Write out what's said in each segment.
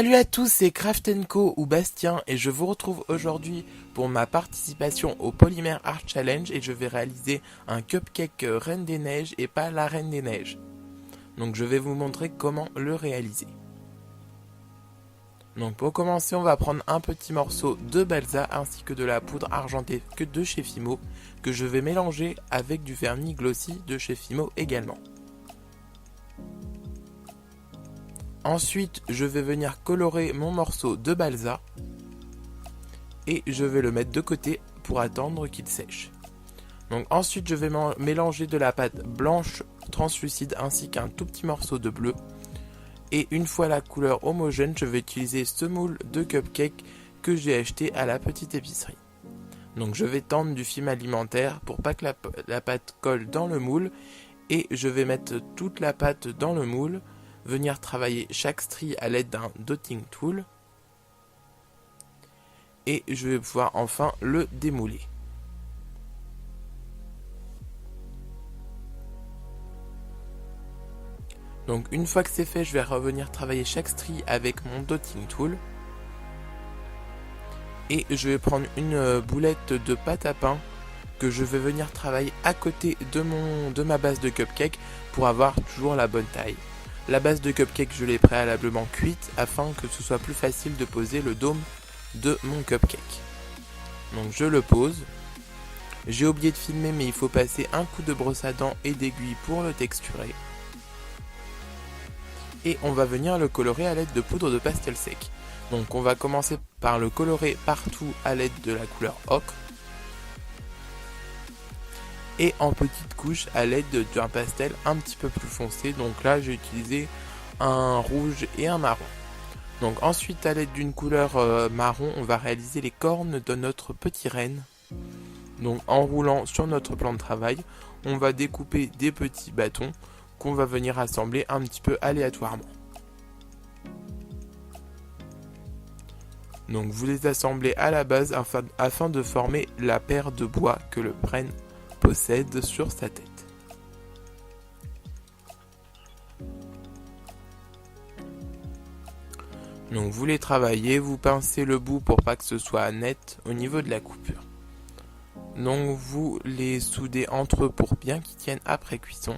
Salut à tous, c'est Craft & Co ou Bastien et je vous retrouve aujourd'hui pour ma participation au Polymer Art Challenge et je vais réaliser un cupcake Reine des Neiges et pas la Reine des Neiges. Donc je vais vous montrer comment le réaliser. Donc pour commencer, on va prendre un petit morceau de balsa ainsi que de la poudre argentée de chez Fimo que je vais mélanger avec du vernis glossy de chez Fimo également. Ensuite, je vais venir colorer mon morceau de balsa et je vais le mettre de côté pour attendre qu'il sèche. Donc ensuite, je vais mélanger de la pâte blanche translucide ainsi qu'un tout petit morceau de bleu. Et une fois la couleur homogène, je vais utiliser ce moule de cupcake que j'ai acheté à la petite épicerie. Donc je vais tendre du film alimentaire pour pas que la pâte colle dans le moule et je vais mettre toute la pâte dans le moule. Venir travailler chaque strie à l'aide d'un dotting tool et je vais pouvoir enfin le démouler. Donc une fois que c'est fait, je vais revenir travailler chaque strie avec mon dotting tool et je vais prendre une boulette de pâte à pain que je vais venir travailler à côté de ma base de cupcake pour avoir toujours la bonne taille. La base de cupcake, je l'ai préalablement cuite afin que ce soit plus facile de poser le dôme de mon cupcake. Donc je le pose. J'ai oublié de filmer mais il faut passer un coup de brosse à dents et d'aiguille pour le texturer. Et on va venir le colorer à l'aide de poudre de pastel sec. Donc on va commencer par le colorer partout à l'aide de la couleur ocre. Et en petites couches à l'aide d'un pastel un petit peu plus foncé. Donc là j'ai utilisé un rouge et un marron. Donc ensuite à l'aide d'une couleur marron, on va réaliser les cornes de notre petit renne. Donc en roulant sur notre plan de travail, on va découper des petits bâtons qu'on va venir assembler un petit peu aléatoirement. Donc vous les assemblez à la base afin de former la paire de bois que le renne possède sur sa tête. Donc vous les travaillez, vous pincez le bout pour pas que ce soit net au niveau de la coupure. Donc vous les soudez entre eux pour bien qu'ils tiennent après cuisson.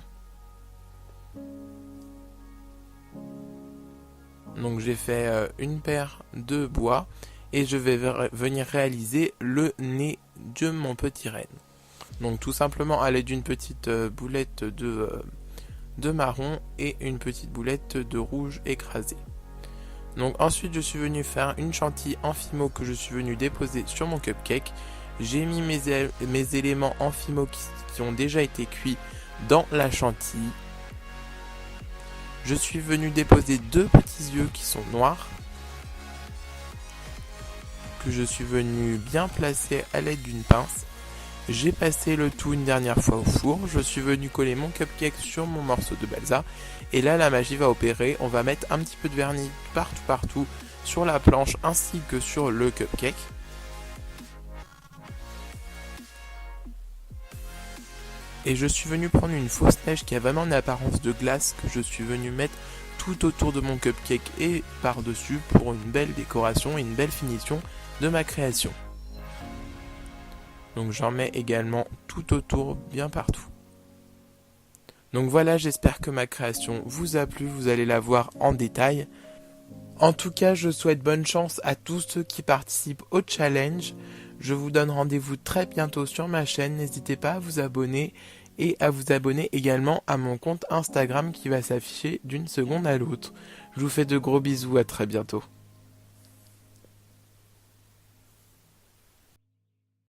Donc j'ai fait une paire de bois et je vais venir réaliser le nez de mon petit renne. Donc tout simplement à l'aide d'une petite boulette de marron et une petite boulette de rouge écrasée. Donc ensuite je suis venu faire une chantilly en fimo que je suis venu déposer sur mon cupcake. J'ai mis mes éléments en fimo qui ont déjà été cuits dans la chantilly. Je suis venu déposer deux petits yeux qui sont noirs que je suis venu bien placer à l'aide d'une pince. J'ai passé le tout une dernière fois au four, je suis venu coller mon cupcake sur mon morceau de balsa et là la magie va opérer, on va mettre un petit peu de vernis partout sur la planche ainsi que sur le cupcake. Et je suis venu prendre une fausse neige qui a vraiment une apparence de glace que je suis venu mettre tout autour de mon cupcake et par-dessus pour une belle décoration et une belle finition de ma création. Donc j'en mets également tout autour, bien partout. Donc voilà, j'espère que ma création vous a plu, vous allez la voir en détail. En tout cas, je souhaite bonne chance à tous ceux qui participent au challenge. Je vous donne rendez-vous très bientôt sur ma chaîne, n'hésitez pas à vous abonner et à vous abonner également à mon compte Instagram qui va s'afficher d'une seconde à l'autre. Je vous fais de gros bisous, à très bientôt.